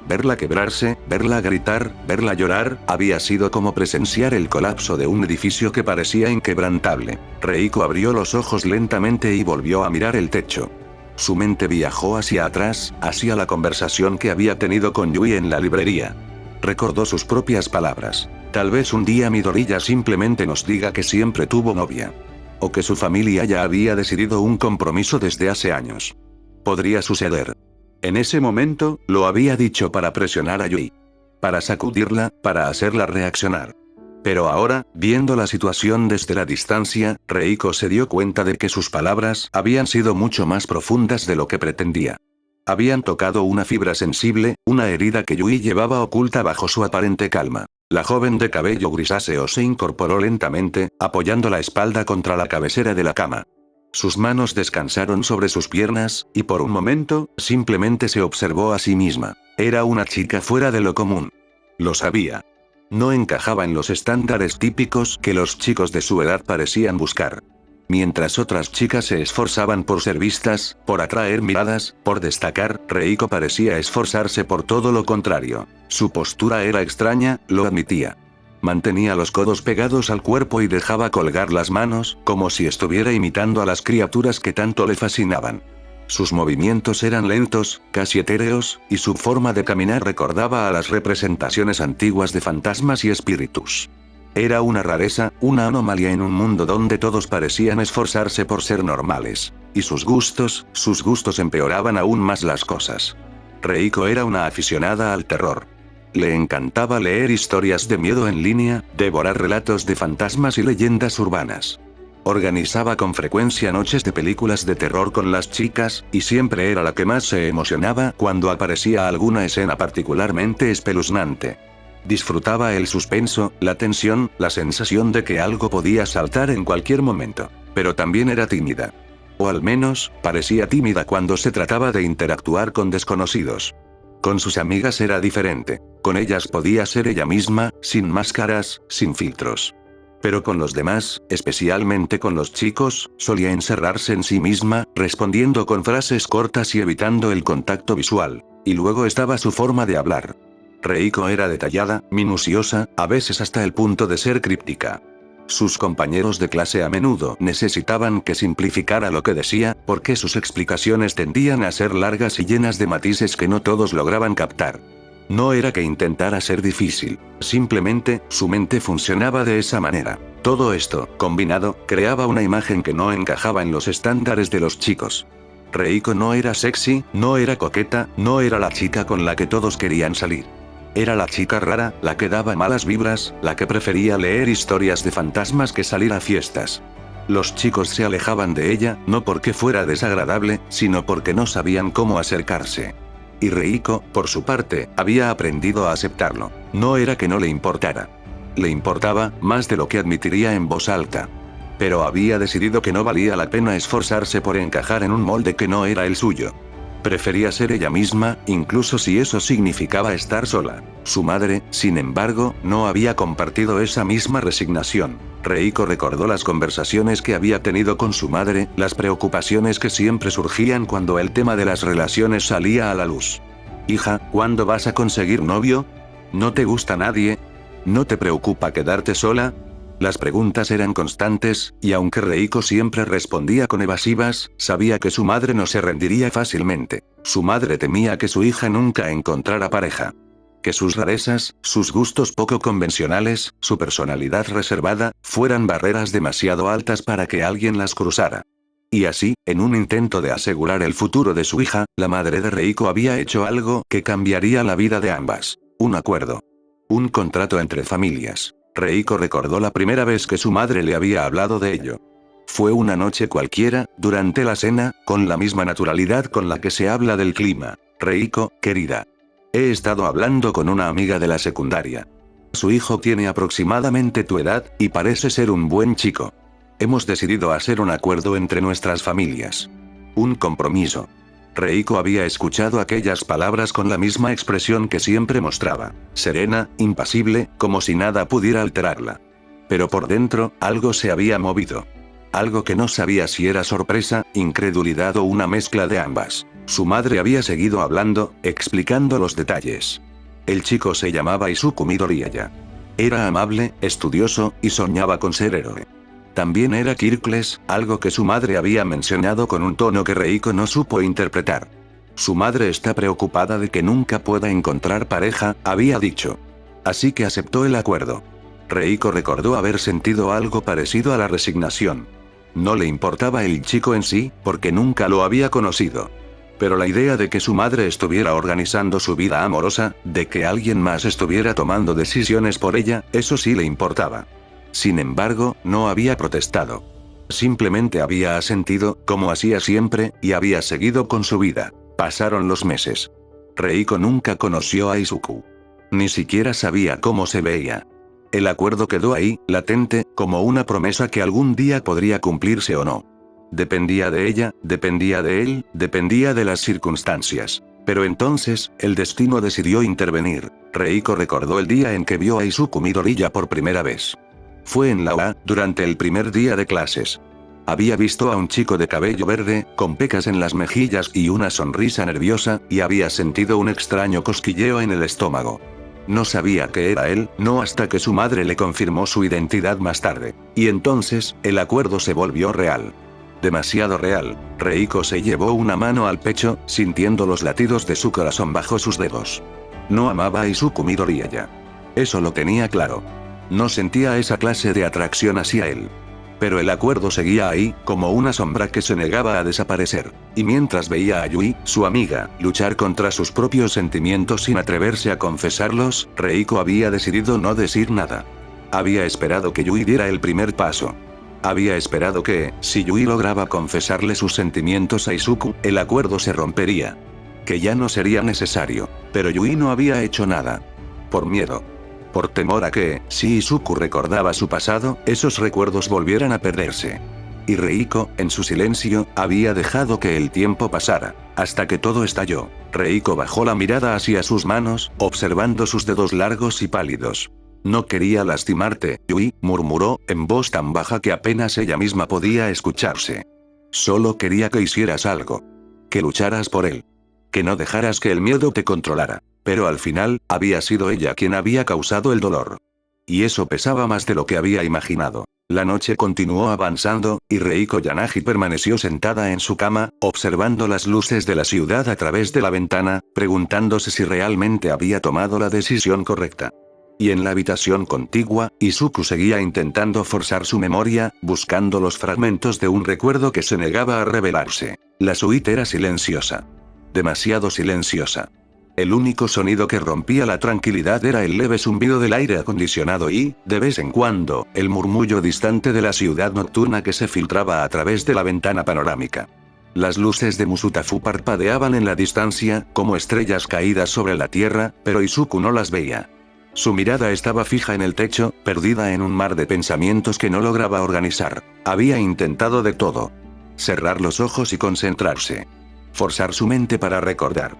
Verla quebrarse, verla gritar, verla llorar, había sido como presenciar el colapso de un edificio que parecía inquebrantable. Reiko abrió los ojos lentamente y volvió a mirar el techo. Su mente viajó hacia atrás, hacia la conversación que había tenido con Yui en la librería. Recordó sus propias palabras. Tal vez un día Midoriya simplemente nos diga que siempre tuvo novia. O que su familia ya había decidido un compromiso desde hace años. Podría suceder. En ese momento, lo había dicho para presionar a Yui. Para sacudirla, para hacerla reaccionar. Pero ahora, viendo la situación desde la distancia, Reiko se dio cuenta de que sus palabras habían sido mucho más profundas de lo que pretendía. Habían tocado una fibra sensible, una herida que Yui llevaba oculta bajo su aparente calma. La joven de cabello grisáceo se incorporó lentamente, apoyando la espalda contra la cabecera de la cama. Sus manos descansaron sobre sus piernas, y por un momento, simplemente se observó a sí misma. Era una chica fuera de lo común. Lo sabía. No encajaba en los estándares típicos que los chicos de su edad parecían buscar. Mientras otras chicas se esforzaban por ser vistas, por atraer miradas, por destacar, Reiko parecía esforzarse por todo lo contrario. Su postura era extraña, lo admitía. Mantenía los codos pegados al cuerpo y dejaba colgar las manos, como si estuviera imitando a las criaturas que tanto le fascinaban. Sus movimientos eran lentos, casi etéreos, y su forma de caminar recordaba a las representaciones antiguas de fantasmas y espíritus. Era una rareza, una anomalía en un mundo donde todos parecían esforzarse por ser normales. Y sus gustos empeoraban aún más las cosas. Reiko era una aficionada al terror. Le encantaba leer historias de miedo en línea, devorar relatos de fantasmas y leyendas urbanas. Organizaba con frecuencia noches de películas de terror con las chicas, y siempre era la que más se emocionaba cuando aparecía alguna escena particularmente espeluznante. Disfrutaba el suspenso, la tensión, la sensación de que algo podía saltar en cualquier momento. Pero también era tímida. O al menos, parecía tímida cuando se trataba de interactuar con desconocidos. Con sus amigas era diferente. Con ellas podía ser ella misma, sin máscaras, sin filtros. Pero con los demás, especialmente con los chicos, solía encerrarse en sí misma, respondiendo con frases cortas y evitando el contacto visual. Y luego estaba su forma de hablar. Reiko era detallada, minuciosa, a veces hasta el punto de ser críptica. Sus compañeros de clase a menudo necesitaban que simplificara lo que decía, porque sus explicaciones tendían a ser largas y llenas de matices que no todos lograban captar. No era que intentara ser difícil, simplemente, su mente funcionaba de esa manera. Todo esto, combinado, creaba una imagen que no encajaba en los estándares de los chicos. Reiko no era sexy, no era coqueta, no era la chica con la que todos querían salir. Era la chica rara, la que daba malas vibras, la que prefería leer historias de fantasmas que salir a fiestas. Los chicos se alejaban de ella, no porque fuera desagradable, sino porque no sabían cómo acercarse. Y Reiko, por su parte, había aprendido a aceptarlo. No era que no le importara. Le importaba, más de lo que admitiría en voz alta. Pero había decidido que no valía la pena esforzarse por encajar en un molde que no era el suyo. Prefería ser ella misma, incluso si eso significaba estar sola. Su madre, sin embargo, no había compartido esa misma resignación. Reiko recordó las conversaciones que había tenido con su madre, las preocupaciones que siempre surgían cuando el tema de las relaciones salía a la luz. Hija, ¿cuándo vas a conseguir novio? ¿No te gusta nadie? ¿No te preocupa quedarte sola? Las preguntas eran constantes, y aunque Reiko siempre respondía con evasivas, sabía que su madre no se rendiría fácilmente. Su madre temía que su hija nunca encontrara pareja. Que sus rarezas, sus gustos poco convencionales, su personalidad reservada, fueran barreras demasiado altas para que alguien las cruzara. Y así, en un intento de asegurar el futuro de su hija, la madre de Reiko había hecho algo que cambiaría la vida de ambas. Un acuerdo. Un contrato entre familias. Reiko recordó la primera vez que su madre le había hablado de ello. Fue una noche cualquiera, durante la cena, con la misma naturalidad con la que se habla del clima. Reiko, querida. He estado hablando con una amiga de la secundaria. Su hijo tiene aproximadamente tu edad, y parece ser un buen chico. Hemos decidido hacer un acuerdo entre nuestras familias. Un compromiso. Reiko había escuchado aquellas palabras con la misma expresión que siempre mostraba, serena, impasible, como si nada pudiera alterarla. Pero por dentro, algo se había movido. Algo que no sabía si era sorpresa, incredulidad o una mezcla de ambas. Su madre había seguido hablando, explicando los detalles. El chico se llamaba Izuku Midoriya. Era amable, estudioso, y soñaba con ser héroe. También era Kirkles, algo que su madre había mencionado con un tono que Reiko no supo interpretar. Su madre está preocupada de que nunca pueda encontrar pareja, había dicho. Así que aceptó el acuerdo. Reiko recordó haber sentido algo parecido a la resignación. No le importaba el chico en sí, porque nunca lo había conocido. Pero la idea de que su madre estuviera organizando su vida amorosa, de que alguien más estuviera tomando decisiones por ella, eso sí le importaba. Sin embargo, no había protestado. Simplemente había asentido, como hacía siempre, y había seguido con su vida. Pasaron los meses. Reiko nunca conoció a Izuku. Ni siquiera sabía cómo se veía. El acuerdo quedó ahí, latente, como una promesa que algún día podría cumplirse o no. Dependía de ella, dependía de él, dependía de las circunstancias. Pero entonces, el destino decidió intervenir. Reiko recordó el día en que vio a Izuku Midoriya por primera vez. Fue en la UA, durante el primer día de clases. Había visto a un chico de cabello verde, con pecas en las mejillas y una sonrisa nerviosa, y había sentido un extraño cosquilleo en el estómago. No sabía que era él, no hasta que su madre le confirmó su identidad más tarde. Y entonces, el acuerdo se volvió real. Demasiado real. Reiko se llevó una mano al pecho, sintiendo los latidos de su corazón bajo sus dedos. No amaba a Izuku Midoriya. Eso lo tenía claro. No sentía esa clase de atracción hacia él. Pero el acuerdo seguía ahí, como una sombra que se negaba a desaparecer. Y mientras veía a Yui, su amiga, luchar contra sus propios sentimientos sin atreverse a confesarlos, Reiko había decidido no decir nada. Había esperado que Yui diera el primer paso. Había esperado que, si Yui lograba confesarle sus sentimientos a Izuku, el acuerdo se rompería. Que ya no sería necesario. Pero Yui no había hecho nada. Por miedo. Por temor a que, si Izuku recordaba su pasado, esos recuerdos volvieran a perderse. Y Reiko, en su silencio, había dejado que el tiempo pasara, hasta que todo estalló. Reiko bajó la mirada hacia sus manos, observando sus dedos largos y pálidos. No quería lastimarte, Yui, murmuró, en voz tan baja que apenas ella misma podía escucharse. Solo quería que hicieras algo. Que lucharas por él. Que no dejaras que el miedo te controlara. Pero al final, había sido ella quien había causado el dolor. Y eso pesaba más de lo que había imaginado. La noche continuó avanzando, y Reiko Yanagi permaneció sentada en su cama, observando las luces de la ciudad a través de la ventana, preguntándose si realmente había tomado la decisión correcta. Y en la habitación contigua, Izuku seguía intentando forzar su memoria, buscando los fragmentos de un recuerdo que se negaba a revelarse. La suite era silenciosa. Demasiado silenciosa. El único sonido que rompía la tranquilidad era el leve zumbido del aire acondicionado y, de vez en cuando, el murmullo distante de la ciudad nocturna que se filtraba a través de la ventana panorámica. Las luces de Musutafu parpadeaban en la distancia, como estrellas caídas sobre la tierra, pero Izuku no las veía. Su mirada estaba fija en el techo, perdida en un mar de pensamientos que no lograba organizar. Había intentado de todo. Cerrar los ojos y concentrarse. Forzar su mente para recordar.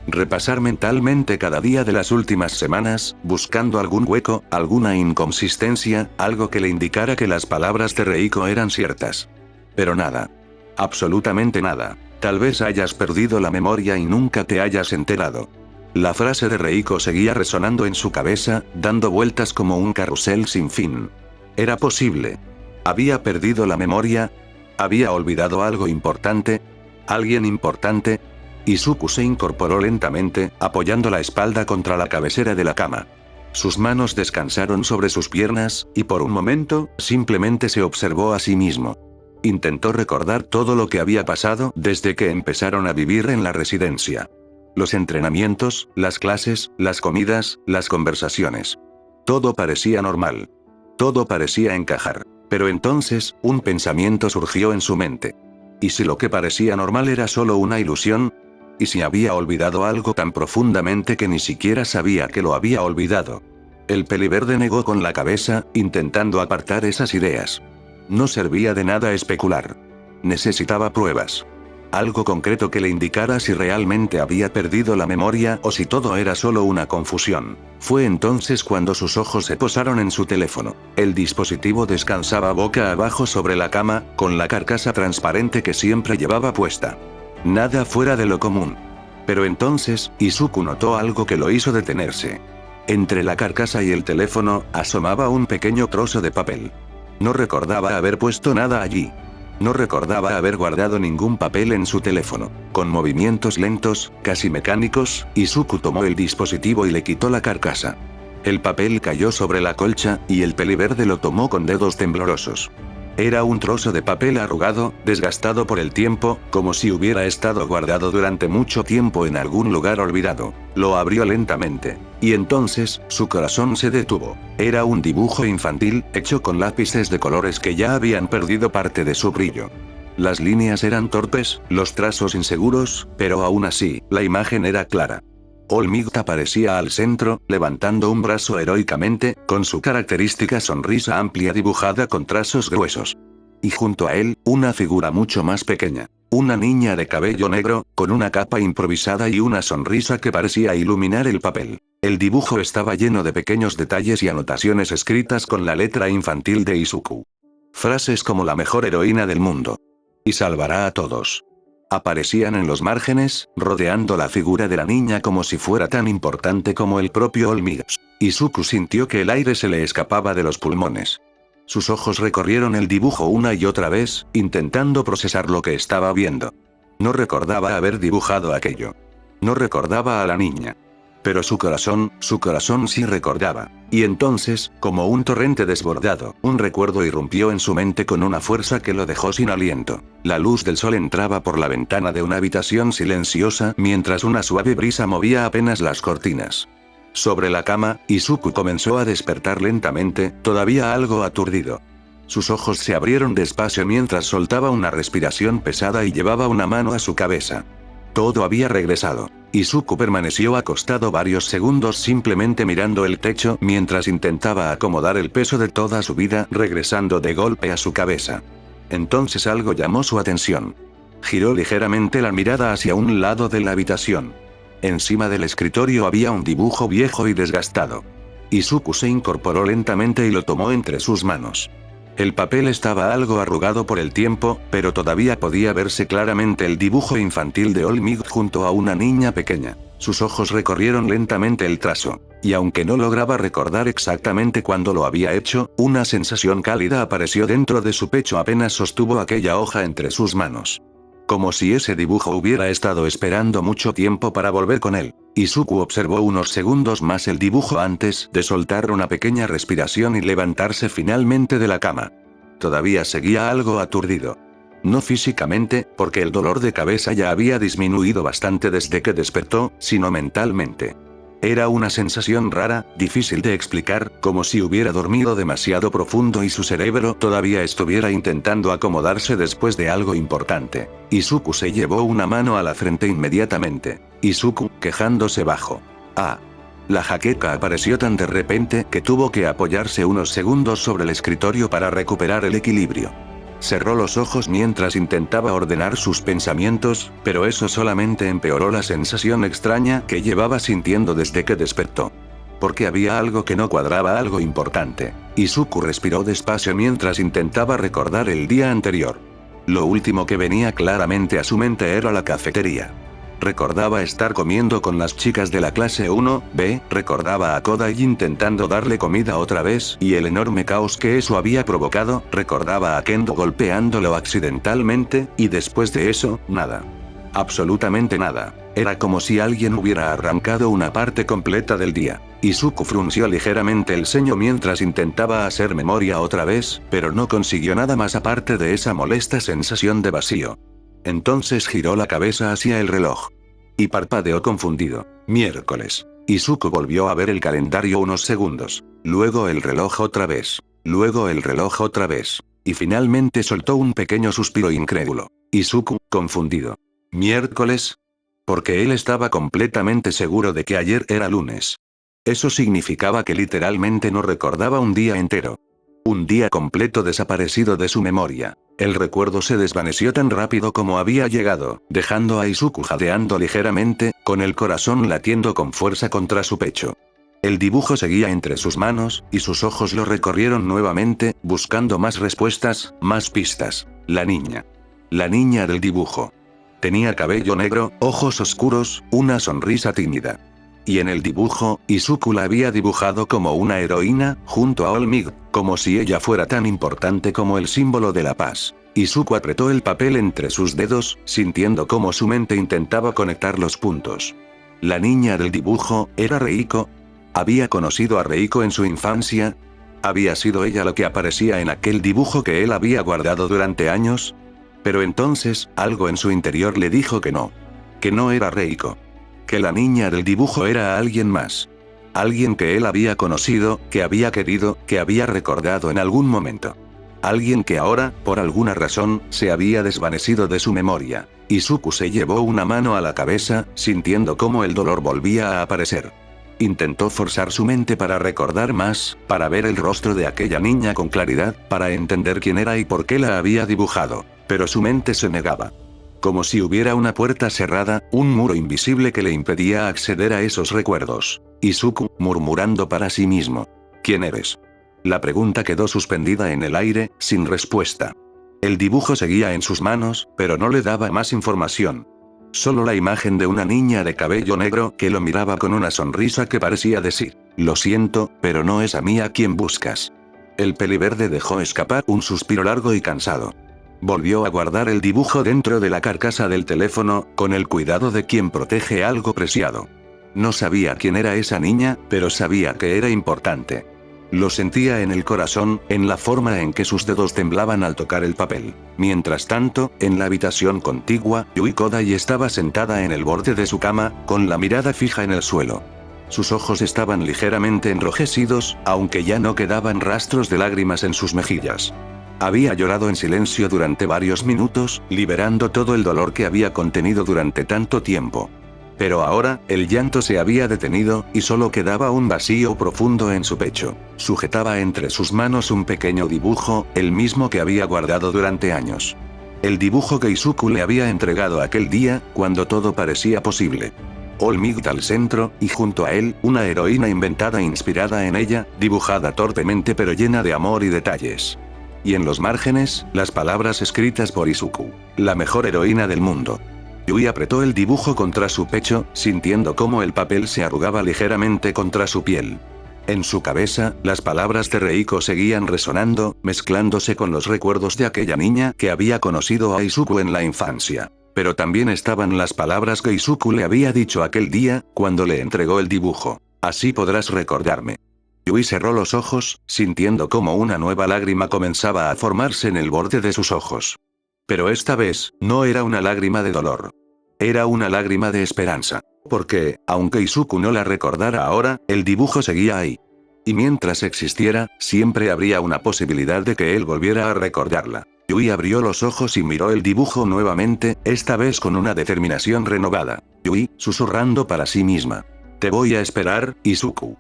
Repasar mentalmente cada día de las últimas semanas, buscando algún hueco, alguna inconsistencia, algo que le indicara que las palabras de Reiko eran ciertas. Pero nada. Absolutamente nada. Tal vez hayas perdido la memoria y nunca te hayas enterado. La frase de Reiko seguía resonando en su cabeza, dando vueltas como un carrusel sin fin. Era posible. ¿Había perdido la memoria? ¿Había olvidado algo importante? ¿Alguien importante? Izuku se incorporó lentamente, apoyando la espalda contra la cabecera de la cama. Sus manos descansaron sobre sus piernas, y por un momento, simplemente se observó a sí mismo. Intentó recordar todo lo que había pasado desde que empezaron a vivir en la residencia. Los entrenamientos, las clases, las comidas, las conversaciones. Todo parecía normal. Todo parecía encajar. Pero entonces, un pensamiento surgió en su mente. ¿Y si lo que parecía normal era solo una ilusión? ¿Y si había olvidado algo tan profundamente que ni siquiera sabía que lo había olvidado? El peliverde negó con la cabeza, intentando apartar esas ideas. No servía de nada especular. Necesitaba pruebas. Algo concreto que le indicara si realmente había perdido la memoria o si todo era solo una confusión. Fue entonces cuando sus ojos se posaron en su teléfono. El dispositivo descansaba boca abajo sobre la cama, con la carcasa transparente que siempre llevaba puesta. Nada fuera de lo común. Pero entonces, Izuku notó algo que lo hizo detenerse. Entre la carcasa y el teléfono, asomaba un pequeño trozo de papel. No recordaba haber puesto nada allí. No recordaba haber guardado ningún papel en su teléfono. Con movimientos lentos, casi mecánicos, Izuku tomó el dispositivo y le quitó la carcasa. El papel cayó sobre la colcha, y el peliverde lo tomó con dedos temblorosos. Era un trozo de papel arrugado, desgastado por el tiempo, como si hubiera estado guardado durante mucho tiempo en algún lugar olvidado. Lo abrió lentamente. Y entonces, su corazón se detuvo. Era un dibujo infantil, hecho con lápices de colores que ya habían perdido parte de su brillo. Las líneas eran torpes, los trazos inseguros, pero aún así, la imagen era clara. Olmigta aparecía al centro, levantando un brazo heroicamente, con su característica sonrisa amplia dibujada con trazos gruesos. Y junto a él, una figura mucho más pequeña. Una niña de cabello negro, con una capa improvisada y una sonrisa que parecía iluminar el papel. El dibujo estaba lleno de pequeños detalles y anotaciones escritas con la letra infantil de Izuku. Frases como la mejor heroína del mundo. Y salvará a todos. Aparecían en los márgenes, rodeando la figura de la niña como si fuera tan importante como el propio Olmigos. Izuku sintió que el aire se le escapaba de los pulmones. Sus ojos recorrieron el dibujo una y otra vez, intentando procesar lo que estaba viendo. No recordaba haber dibujado aquello. No recordaba a la niña. Pero su corazón sí recordaba. Y entonces, como un torrente desbordado, un recuerdo irrumpió en su mente con una fuerza que lo dejó sin aliento. La luz del sol entraba por la ventana de una habitación silenciosa, mientras una suave brisa movía apenas las cortinas. Sobre la cama, Izuku comenzó a despertar lentamente, todavía algo aturdido. Sus ojos se abrieron despacio mientras soltaba una respiración pesada y llevaba una mano a su cabeza. Todo había regresado. Izuku permaneció acostado varios segundos simplemente mirando el techo mientras intentaba acomodar el peso de toda su vida regresando de golpe a su cabeza. Entonces algo llamó su atención. Giró ligeramente la mirada hacia un lado de la habitación. Encima del escritorio había un dibujo viejo y desgastado. Izuku se incorporó lentamente y lo tomó entre sus manos. El papel estaba algo arrugado por el tiempo, pero todavía podía verse claramente el dibujo infantil de Olmig junto a una niña pequeña. Sus ojos recorrieron lentamente el trazo. Y aunque no lograba recordar exactamente cuándo lo había hecho, una sensación cálida apareció dentro de su pecho apenas sostuvo aquella hoja entre sus manos. Como si ese dibujo hubiera estado esperando mucho tiempo para volver con él. Izuku observó unos segundos más el dibujo antes de soltar una pequeña respiración y levantarse finalmente de la cama. Todavía seguía algo aturdido. No físicamente, porque el dolor de cabeza ya había disminuido bastante desde que despertó, sino mentalmente. Era una sensación rara, difícil de explicar, como si hubiera dormido demasiado profundo y su cerebro todavía estuviera intentando acomodarse después de algo importante. Izuku se llevó una mano a la frente inmediatamente. Izuku, quejándose bajo. Ah. La jaqueca apareció tan de repente que tuvo que apoyarse unos segundos sobre el escritorio para recuperar el equilibrio. Cerró los ojos mientras intentaba ordenar sus pensamientos, pero eso solamente empeoró la sensación extraña que llevaba sintiendo desde que despertó. Porque había algo que no cuadraba, algo importante. Izuku respiró despacio mientras intentaba recordar el día anterior. Lo último que venía claramente a su mente era la cafetería. Recordaba estar comiendo con las chicas de la clase 1B, recordaba a Kodai intentando darle comida otra vez y el enorme caos que eso había provocado, recordaba a Kendo golpeándolo accidentalmente, y después de eso, nada. Absolutamente nada. Era como si alguien hubiera arrancado una parte completa del día. Izuku frunció ligeramente el ceño mientras intentaba hacer memoria otra vez, pero no consiguió nada más aparte de esa molesta sensación de vacío. Entonces giró la cabeza hacia el reloj. Y parpadeó confundido. Miércoles. Izuku volvió a ver el calendario unos segundos. Luego el reloj otra vez. Luego el reloj otra vez. Y finalmente soltó un pequeño suspiro incrédulo. Izuku, confundido. ¿Miércoles? Porque él estaba completamente seguro de que ayer era lunes. Eso significaba que literalmente no recordaba un día entero. Un día completo desaparecido de su memoria. El recuerdo se desvaneció tan rápido como había llegado, dejando a Izuku jadeando ligeramente, con el corazón latiendo con fuerza contra su pecho. El dibujo seguía entre sus manos, y sus ojos lo recorrieron nuevamente, buscando más respuestas, más pistas. La niña. La niña del dibujo. Tenía cabello negro, ojos oscuros, una sonrisa tímida. Y en el dibujo, Izuku la había dibujado como una heroína, junto a Olmig, como si ella fuera tan importante como el símbolo de la paz. Izuku apretó el papel entre sus dedos, sintiendo cómo su mente intentaba conectar los puntos. La niña del dibujo, ¿era Reiko? ¿Había conocido a Reiko en su infancia? ¿Había sido ella lo que aparecía en aquel dibujo que él había guardado durante años? Pero entonces, algo en su interior le dijo que no. Que no era Reiko. Que la niña del dibujo era alguien más. Alguien que él había conocido, que había querido, que había recordado en algún momento. Alguien que ahora, por alguna razón, se había desvanecido de su memoria. Izuku se llevó una mano a la cabeza, sintiendo cómo el dolor volvía a aparecer. Intentó forzar su mente para recordar más, para ver el rostro de aquella niña con claridad, para entender quién era y por qué la había dibujado. Pero su mente se negaba. Como si hubiera una puerta cerrada, un muro invisible que le impedía acceder a esos recuerdos. Izuku, murmurando para sí mismo. ¿Quién eres? La pregunta quedó suspendida en el aire, sin respuesta. El dibujo seguía en sus manos, pero no le daba más información. Solo la imagen de una niña de cabello negro que lo miraba con una sonrisa que parecía decir: lo siento, pero no es a mí a quien buscas. El peliverde dejó escapar un suspiro largo y cansado. Volvió a guardar el dibujo dentro de la carcasa del teléfono, con el cuidado de quien protege algo preciado. No sabía quién era esa niña, pero sabía que era importante. Lo sentía en el corazón, en la forma en que sus dedos temblaban al tocar el papel. Mientras tanto, en la habitación contigua, Yui Kodai estaba sentada en el borde de su cama, con la mirada fija en el suelo. Sus ojos estaban ligeramente enrojecidos, aunque ya no quedaban rastros de lágrimas en sus mejillas. Había llorado en silencio durante varios minutos, liberando todo el dolor que había contenido durante tanto tiempo. Pero ahora, el llanto se había detenido, y solo quedaba un vacío profundo en su pecho. Sujetaba entre sus manos un pequeño dibujo, el mismo que había guardado durante años. El dibujo que Izuku le había entregado aquel día, cuando todo parecía posible. All Might al centro, y junto a él, una heroína inventada inspirada en ella, dibujada torpemente pero llena de amor y detalles. Y en los márgenes, las palabras escritas por Izuku: la mejor heroína del mundo. Yui apretó el dibujo contra su pecho, sintiendo cómo el papel se arrugaba ligeramente contra su piel. En su cabeza, las palabras de Reiko seguían resonando, mezclándose con los recuerdos de aquella niña que había conocido a Izuku en la infancia. Pero también estaban las palabras que Izuku le había dicho aquel día, cuando le entregó el dibujo: así podrás recordarme. Yui cerró los ojos, sintiendo cómo una nueva lágrima comenzaba a formarse en el borde de sus ojos. Pero esta vez, no era una lágrima de dolor. Era una lágrima de esperanza. Porque, aunque Izuku no la recordara ahora, el dibujo seguía ahí. Y mientras existiera, siempre habría una posibilidad de que él volviera a recordarla. Yui abrió los ojos y miró el dibujo nuevamente, esta vez con una determinación renovada. Yui, susurrando para sí misma: te voy a esperar, Izuku.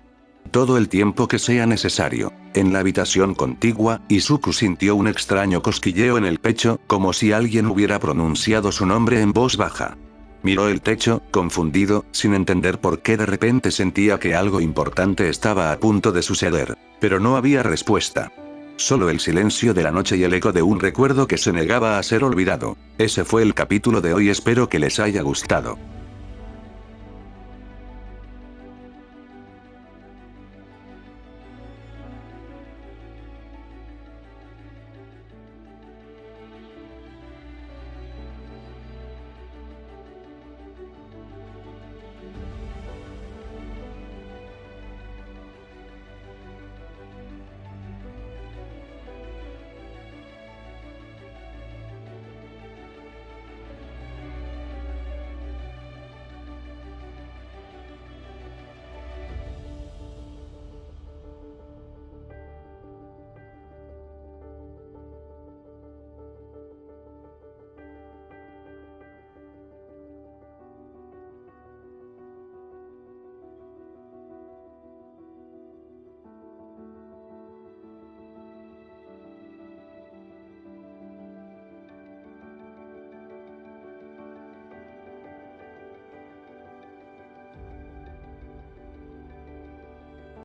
Todo el tiempo que sea necesario. En la habitación contigua, Izuku sintió un extraño cosquilleo en el pecho, como si alguien hubiera pronunciado su nombre en voz baja. Miró el techo, confundido, sin entender por qué de repente sentía que algo importante estaba a punto de suceder. Pero no había respuesta. Solo el silencio de la noche y el eco de un recuerdo que se negaba a ser olvidado. Ese fue el capítulo de hoy, espero que les haya gustado.